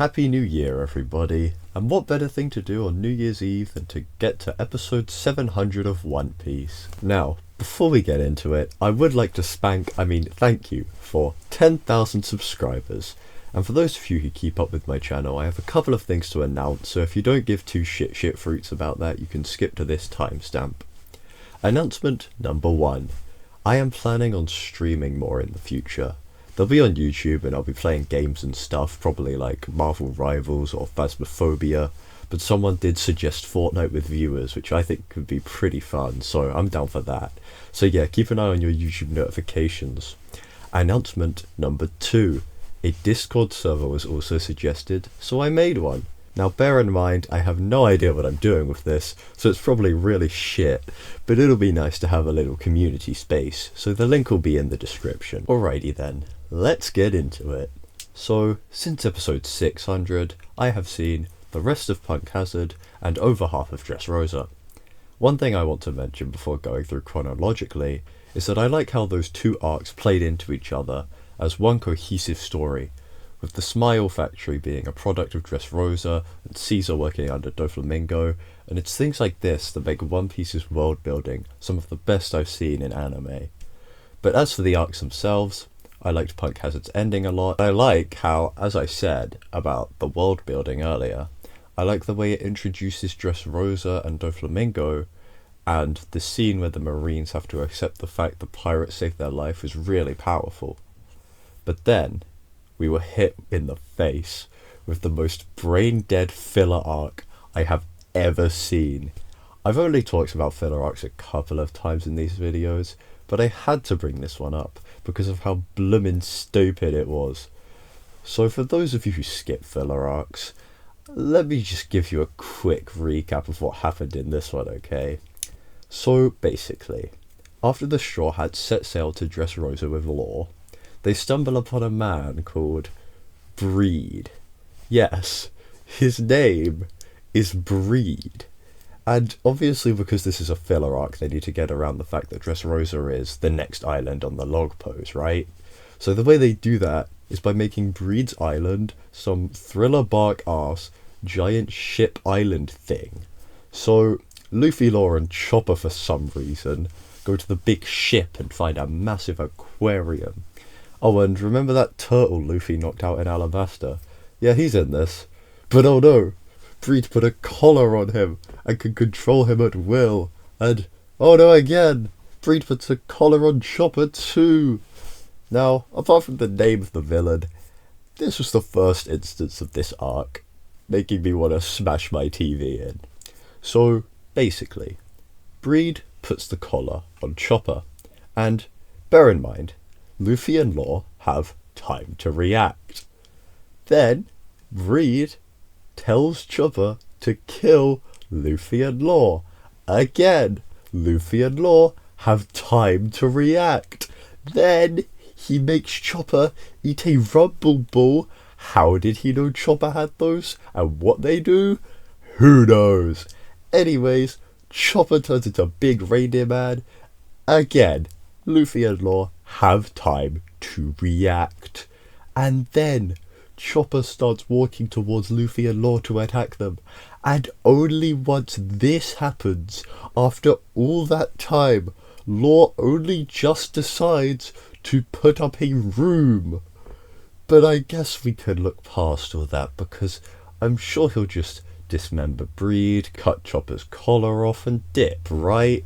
Happy New Year, everybody, and what better thing to do on New Year's Eve than to get to episode 700 of One Piece. Now, before we get into it, I would like to thank you for 10,000 subscribers. And for those of you who keep up with my channel, I have a couple of things to announce, so if you don't give two shit fruits about that, you can skip to this timestamp. Announcement number 1. I am planning on streaming more in the future. They'll be on YouTube and I'll be playing games and stuff, probably like Marvel Rivals or Phasmophobia, but someone did suggest Fortnite with viewers, which I think could be pretty fun, so I'm down for that. So yeah, keep an eye on your YouTube notifications. Announcement number 2. A Discord server was also suggested, so I made one. Now bear in mind, I have no idea what I'm doing with this, so it's probably really shit, but it'll be nice to have a little community space, so the link will be in the description. Alrighty then, let's get into it. So, since episode 600, I have seen the rest of Punk Hazard and over half of Dressrosa. One thing I want to mention before going through chronologically is that I like how those two arcs played into each other as one cohesive story, with the Smile Factory being a product of Dressrosa and Caesar working under Doflamingo, and it's things like this that make One Piece's world building some of the best I've seen in anime. But as for the arcs themselves, I liked Punk Hazard's ending a lot. I like how, as I said about the world building earlier, I like the way it introduces Dressrosa and Doflamingo, and the scene where the Marines have to accept the fact the pirates saved their life is really powerful. But then, we were hit in the face with the most brain-dead filler arc I have ever seen. I've only talked about filler arcs a couple of times in these videos, but I had to bring this one up because of how bloomin' stupid it was. So for those of you who skip filler arcs, let me just give you a quick recap of what happened in this one, okay? So basically, after the Straw Hats set sail to Dressrosa with Law, they stumble upon a man called Breed. Yes, his name is Breed. And obviously because this is a filler arc, they need to get around the fact that Dressrosa is the next island on the log pose, right? So the way they do that is by making Breed's Island some thriller bark ass giant ship island thing. So Luffy, Law and Chopper for some reason go to the big ship and find a massive aquarium. Oh, and remember that turtle Luffy knocked out in Alabasta? Yeah, he's in this. But oh no, Breed put a collar on him and can control him at will. And oh no again, Breed puts a collar on Chopper too. Now, apart from the name of the villain, this was the first instance of this arc, making me want to smash my TV in. So, basically, Breed puts the collar on Chopper, and bear in mind, Luffy and Law have time to react. Then, Breed tells Chopper to kill Luffy and Law. Again, Luffy and Law have time to react. Then, he makes Chopper eat a rumble ball. How did he know Chopper had those? And what they do? Who knows? Anyways, Chopper turns into Big Reindeer Man. Again, Luffy and Law have time to react. And then Chopper starts walking towards Luffy and Law to attack them. And only once this happens, after all that time, Law only just decides to put up a room. But I guess we could look past all that because I'm sure he'll just dismember Breed, cut Chopper's collar off and dip, right?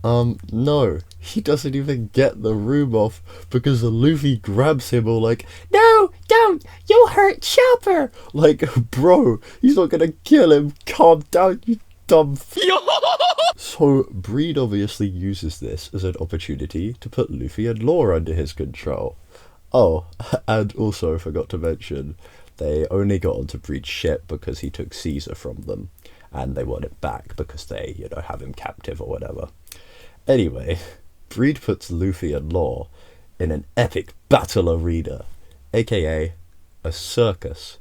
No, he doesn't even get the room off because Luffy grabs him all like, "No, don't, you'll hurt Chopper!" Like, bro, he's not gonna kill him, calm down, you dumb So, Breed obviously uses this as an opportunity to put Luffy and Law under his control. Oh, and also I forgot to mention, they only got onto Breed's ship because he took Caesar from them, and they want it back because they, have him captive or whatever. Anyway, Breed puts Luffy and Law in an epic battle arena, aka a circus,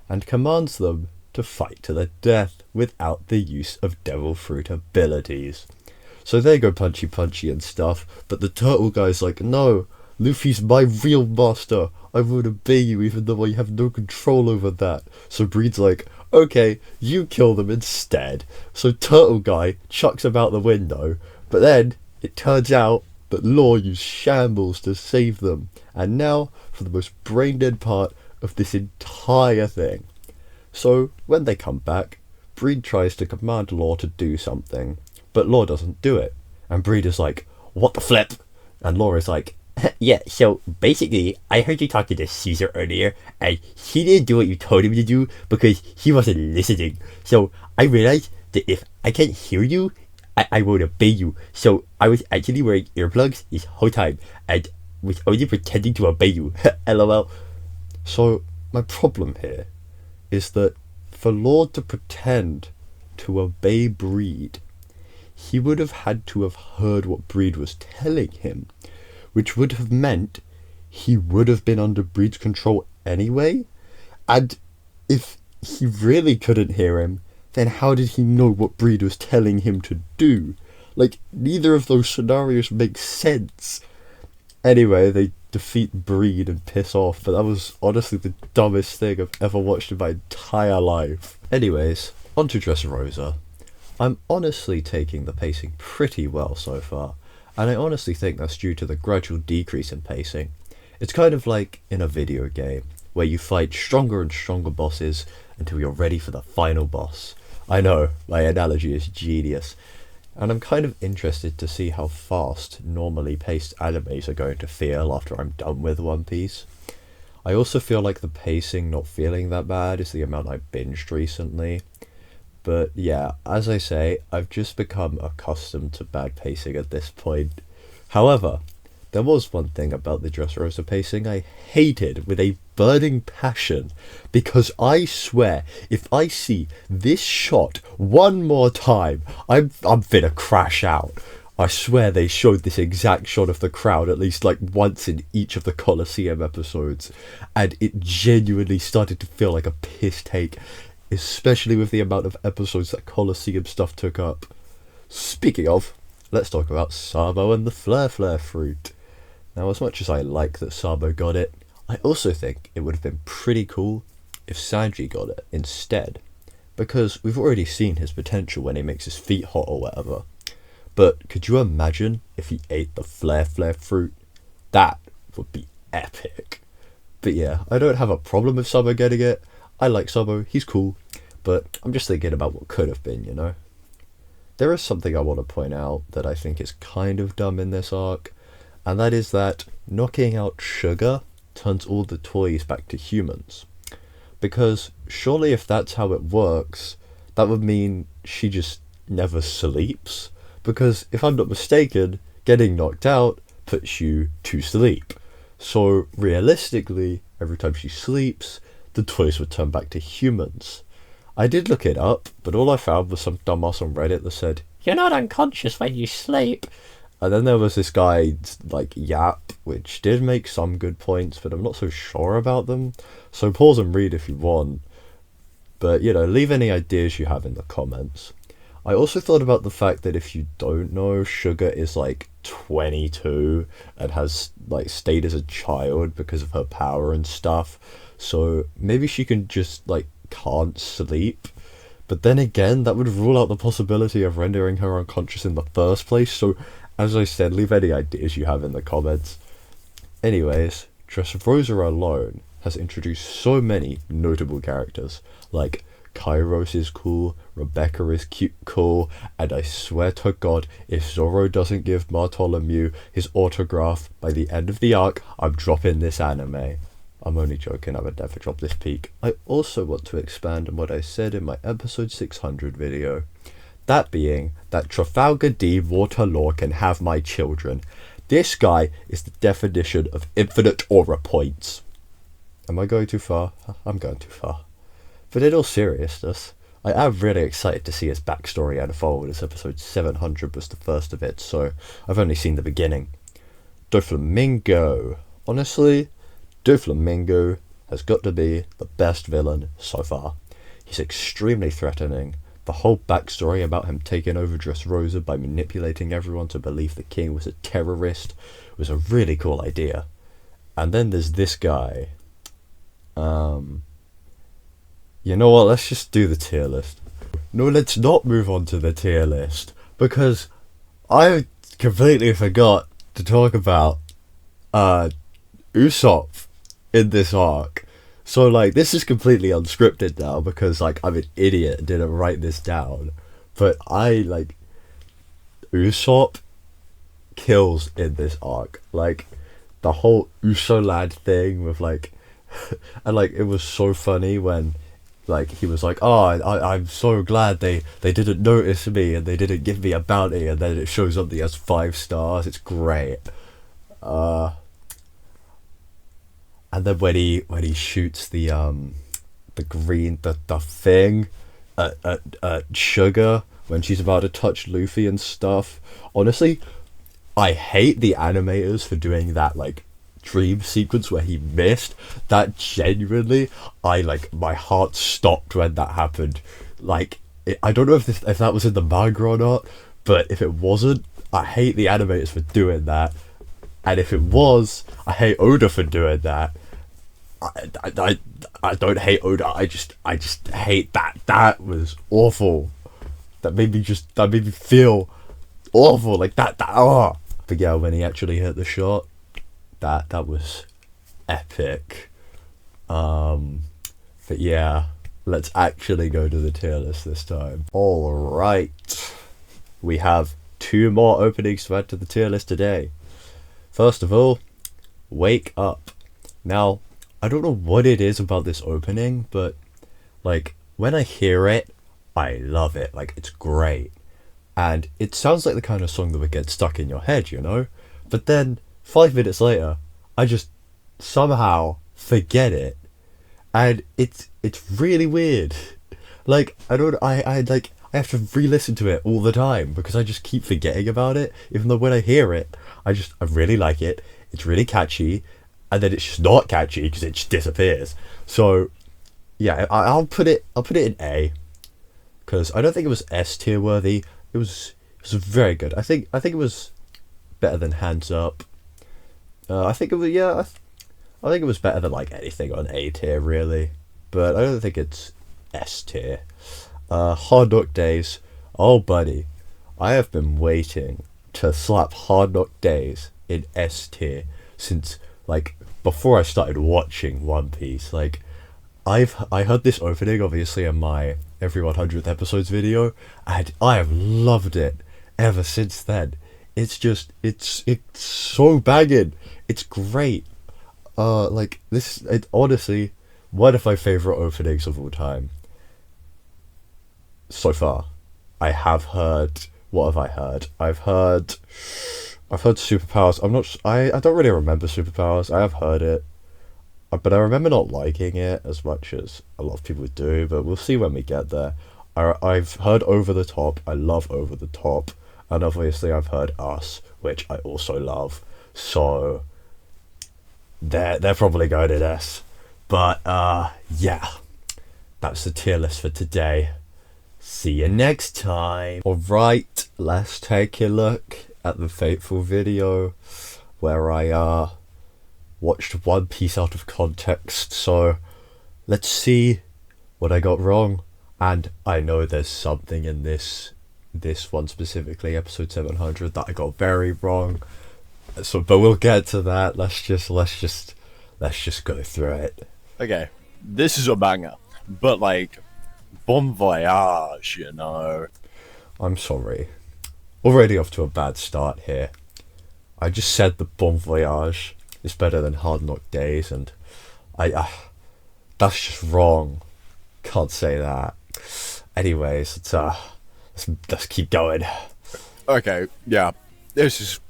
and commands them to fight to the death without the use of devil fruit abilities. So they go punchy and stuff, but the turtle guy's like, "No, Luffy's my real master. I would obey you even though I have no control over that. So Breed's like, okay, you kill them instead. So Turtle Guy chucks him out the window, but then it turns out that Law used shambles to save them. And now for the most brain-dead part of this entire thing. So when they come back, Breed tries to command Law to do something, but Law doesn't do it. And Breed is like, what the flip? And Law is like, yeah, so basically, I heard you talking to Caesar earlier, and he didn't do what you told him to do because he wasn't listening. So I realized that if I can't hear you, I won't obey you. So I was actually wearing earplugs this whole time, and was only pretending to obey you. LOL. So my problem here is that for Law to pretend to obey Breed, he would have had to have heard what Breed was telling him, which would have meant he would have been under Breed's control anyway. And if he really couldn't hear him, then how did he know what Breed was telling him to do? Like, neither of those scenarios make sense. Anyway, they defeat Breed and piss off, but that was honestly the dumbest thing I've ever watched in my entire life. Anyways, on to Dressrosa. I'm honestly taking the pacing pretty well so far, and I honestly think that's due to the gradual decrease in pacing. It's kind of like in a video game, where you fight stronger and stronger bosses until you're ready for the final boss. I know, my analogy is genius, and I'm kind of interested to see how fast normally paced animes are going to feel after I'm done with One Piece. I also feel like the pacing not feeling that bad is the amount I binged recently. But yeah, as I say, I've just become accustomed to bad pacing at this point. However, there was one thing about the Dressrosa pacing I hated with a burning passion, because I swear, if I see this shot one more time, I'm finna crash out. I swear they showed this exact shot of the crowd at least like once in each of the Colosseum episodes, and it genuinely started to feel like a piss take, especially with the amount of episodes that Colosseum stuff took up. Speaking of, let's talk about Sabo and the Flare Flare fruit. Now, as much as I like that Sabo got it, I also think it would have been pretty cool if Sanji got it instead, because we've already seen his potential when he makes his feet hot or whatever. But could you imagine if he ate the Flare Flare fruit? That would be epic. But yeah, I don't have a problem with Sabo getting it. I like Sabo, he's cool, but I'm just thinking about what could have been, you know? There is something I want to point out that I think is kind of dumb in this arc, and that is that knocking out Sugar turns all the toys back to humans. Because surely if that's how it works, that would mean she just never sleeps. Because if I'm not mistaken, getting knocked out puts you to sleep. So realistically, every time she sleeps, the toys would turn back to humans. I did look it up, but all I found was some dumbass on Reddit that said, "You're not unconscious when you sleep." And then there was this guy, like, Yap, which did make some good points, but I'm not so sure about them. So pause and read if you want. But, you know, leave any ideas you have in the comments. I also thought about the fact that if you don't know, Sugar is, like, 22 and has, like, stayed as a child because of her power and stuff. So maybe she can just, like, can't sleep. But then again, that would rule out the possibility of rendering her unconscious in the first place. So, as I said, leave any ideas you have in the comments. Anyways, Dressrosa alone has introduced so many notable characters. Like, Kairos is cool, Rebecca is cool, and I swear to God, if Zoro doesn't give Bartholomew his autograph by the end of the arc, I'm dropping this anime. I'm only joking, I would never drop this peak. I also want to expand on what I said in my episode 600 video. That being that Trafalgar D. Waterloo can have my children. This guy is the definition of infinite aura points. Am I going too far? I'm going too far. But in all seriousness, I am really excited to see his backstory unfold, as episode 700 was the first of it, so I've only seen the beginning. Doflamingo. Honestly, Doflamingo has got to be the best villain so far. He's extremely threatening, the whole backstory about him taking over Rosa by manipulating everyone to believe the king was a terrorist was a really cool idea. And then there's this guy. You know what, let's just do the tier list. No, let's not move on to the tier list, because I completely forgot to talk about Usopp in this arc. So like, this is completely unscripted now because like I'm an idiot and didn't write this down. But Usopp kills in this arc. Like the whole Uso lad thing with like and like it was so funny when like he was like, oh, I'm so glad they didn't notice me and they didn't give me a bounty, and then it shows up that he has 5 stars. It's great. And then when he shoots the green the thing at Sugar when she's about to touch Luffy and stuff. Honestly, I hate the animators for doing that like dream sequence where he missed. That genuinely, my heart stopped when that happened. Like I don't know if that was in the manga or not, but if it wasn't, I hate the animators for doing that. And if it was, I hate Oda for doing that. I don't hate Oda. I just hate that. That was awful. That made me feel awful. Like that. Oh. But yeah, when he actually hit the shot, that was epic. But yeah, let's actually go to the tier list this time. All right, we have 2 more openings to add to the tier list today. First of all, Wake Up. Now, I don't know what it is about this opening, but like when I hear it, I love it. Like it's great. And it sounds like the kind of song that would get stuck in your head, you know? But then 5 minutes later, I just somehow forget it. And it's really weird. Like I have to re-listen to it all the time because I just keep forgetting about it, even though when I hear it, I really like it. It's really catchy, and then it's just not catchy because it just disappears. So yeah, I'll put it in A, because I don't think it was S tier worthy. It was very good. I think it was better than Hands Up. I think it was I think it was better than like anything on A tier really, but I don't think it's S tier. Hard Knock Days. Oh buddy, I have been waiting to slap Hard Knock Days in S tier since like before I started watching One Piece. Like I heard this opening obviously in my every 100th episodes video, and I have loved it ever since then. It's so banging. It's great. It's honestly one of my favorite openings of all time. So far, I have heard. What have I heard? I've heard Superpowers. I don't really remember Superpowers. I have heard it, but I remember not liking it as much as a lot of people do. But we'll see when we get there. I've heard Over the Top. I love Over the Top, and obviously I've heard Us, which I also love. So they're probably going in S. But yeah, that's the tier list for today. See you next time. Alright, let's take a look at the fateful video where I watched One Piece out of context. So let's see what I got wrong. And I know there's something in this one specifically, episode 700, that I got very wrong. So but we'll get to that. Let's just go through it. Okay, this is a banger, but like Bon Voyage, you know. I'm sorry. Already off to a bad start here. I just said that Bon Voyage is better than Hard Knock Days, and that's just wrong. Can't say that. Anyways, let's keep going. Okay, yeah, this is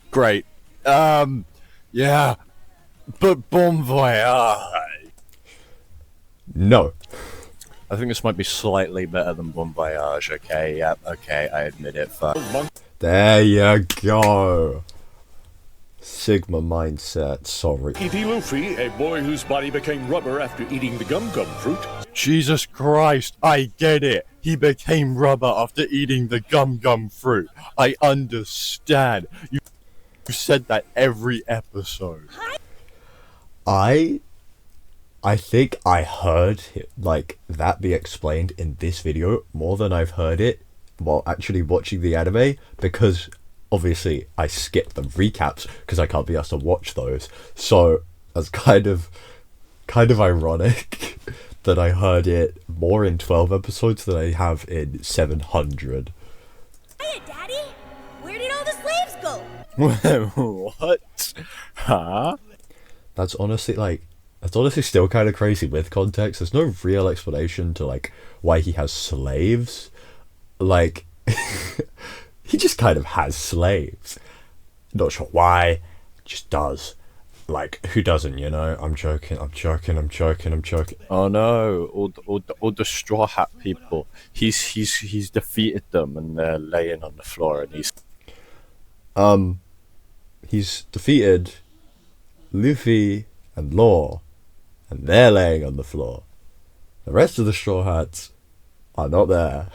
great. Yeah, but Bon Voyage. No. I think this might be slightly better than Bon Voyage. Okay, yep, okay, I admit it. There you go. Sigma mindset, sorry. E.T. Luffy, a boy whose body became rubber after eating the gum-gum fruit. Jesus Christ, I get it. He became rubber after eating the gum-gum fruit. I understand. You said that every episode. I think I heard like that be explained in this video more than I've heard it while actually watching the anime, because obviously I skipped the recaps because I can't be asked to watch those. So that's kind of ironic that I heard it more in 12 episodes than I have in 700. Hey, Daddy! Where did all the slaves go? What? Huh? That's honestly still kind of crazy with context. There's no real explanation to like why he has slaves. Like he just kind of has slaves. Not sure why, just does. Like, who doesn't, you know? I'm joking. Oh no! All the Straw Hat people. He's defeated them, and they're laying on the floor, and He's defeated Luffy and Law, and they're laying on the floor. The rest of the Straw Hats are not there.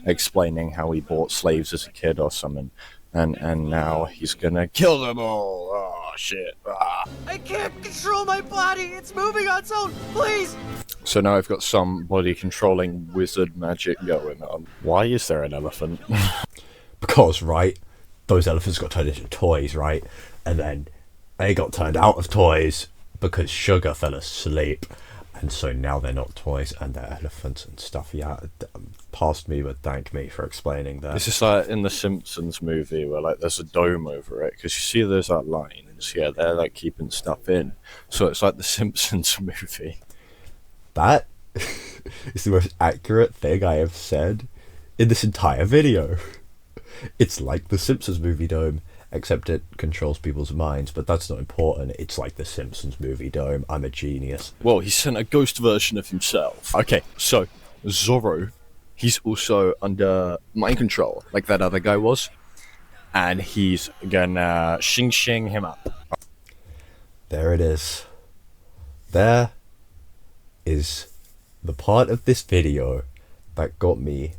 explaining how he bought slaves as a kid or something, and now he's gonna kill them all. Oh shit! Ah. I can't control my body. It's moving on its own. Please. So now I've got some body controlling wizard magic going on. Why is there an elephant? Because, right, those elephants got turned into toys, right? And then they got turned out of toys because Sugar fell asleep. And so now they're not toys and they're elephants and stuff. Yeah, past me would thank me for explaining that. This is like in the Simpsons movie where like there's a dome over it, because you see there's that line, and yeah, they're like keeping stuff in. So it's like the Simpsons movie. That is the most accurate thing I have said in this entire video. It's like the Simpsons movie dome, except it controls people's minds, but that's not important. It's like the Simpsons movie dome. I'm a genius. Well, he sent a ghost version of himself. Okay, so Zoro, he's also under mind control, like that other guy was, and he's gonna shing him up. There it is. There is the part of this video that got me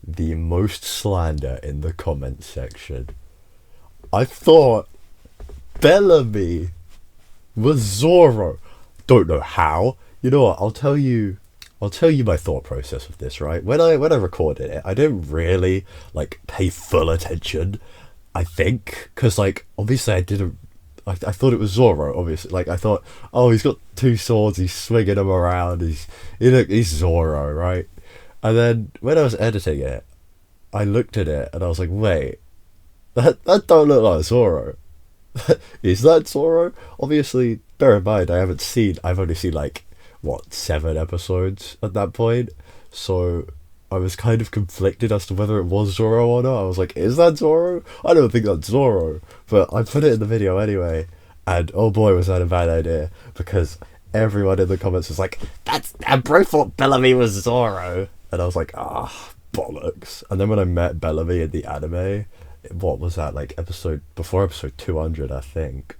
the most slander in the comment section. I thought Bellamy was Zoro. Don't know how. You know what? I'll tell you my thought process of this, right? When I recorded it, I didn't really like pay full attention. I think because like obviously I thought it was Zoro. Obviously, like I thought, oh, he's got two swords. He's swinging them around. He's Zoro, right? And then when I was editing it, I looked at it and I was like, wait. That don't look like Zoro. Is that Zoro? Obviously, bear in mind, I've only seen like, 7 episodes at that point. So I was kind of conflicted as to whether it was Zoro or not. I was like, is that Zoro? I don't think that's Zoro. But I put it in the video anyway. And oh boy, was that a bad idea. Because everyone in the comments was like, bro thought Bellamy was Zoro. And I was like, bollocks. And then when I met Bellamy in the anime, what was that, like before episode 200, I think,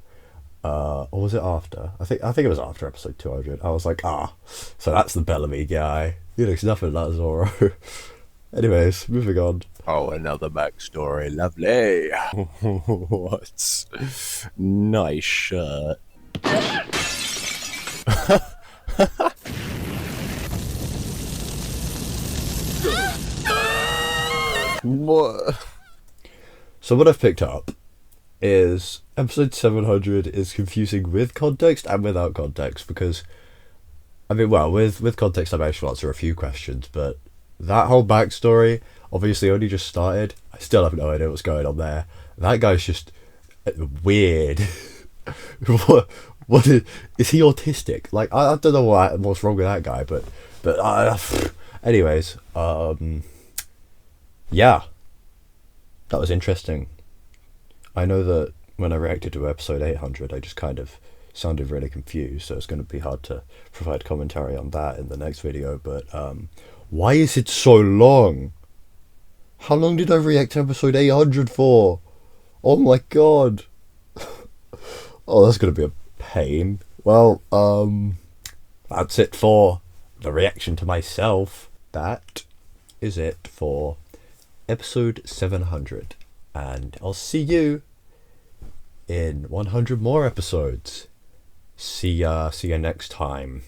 or was it after? I think it was after episode 200. I was like, so that's the Bellamy guy. He looks nothing like Zoro. Anyways, moving on. Oh, another backstory, lovely. What? Nice shirt. What? So what I've picked up is episode 700 is confusing with context and without context, because I mean, well, with context I managed to answer a few questions, but that whole backstory obviously only just started. I still have no idea what's going on there. That guy's just weird. What is he autistic? Like I don't know what's wrong with that guy, but anyways, yeah. That was interesting. I know that when I reacted to episode 800, I just kind of sounded really confused, so it's going to be hard to provide commentary on that in the next video, but why is it so long? How long did I react to episode 800 for? Oh my god. Oh, that's gonna be a pain. Well, that's it for the reaction to myself. That is it for episode 700. And I'll see you in 100 more episodes. See ya next time.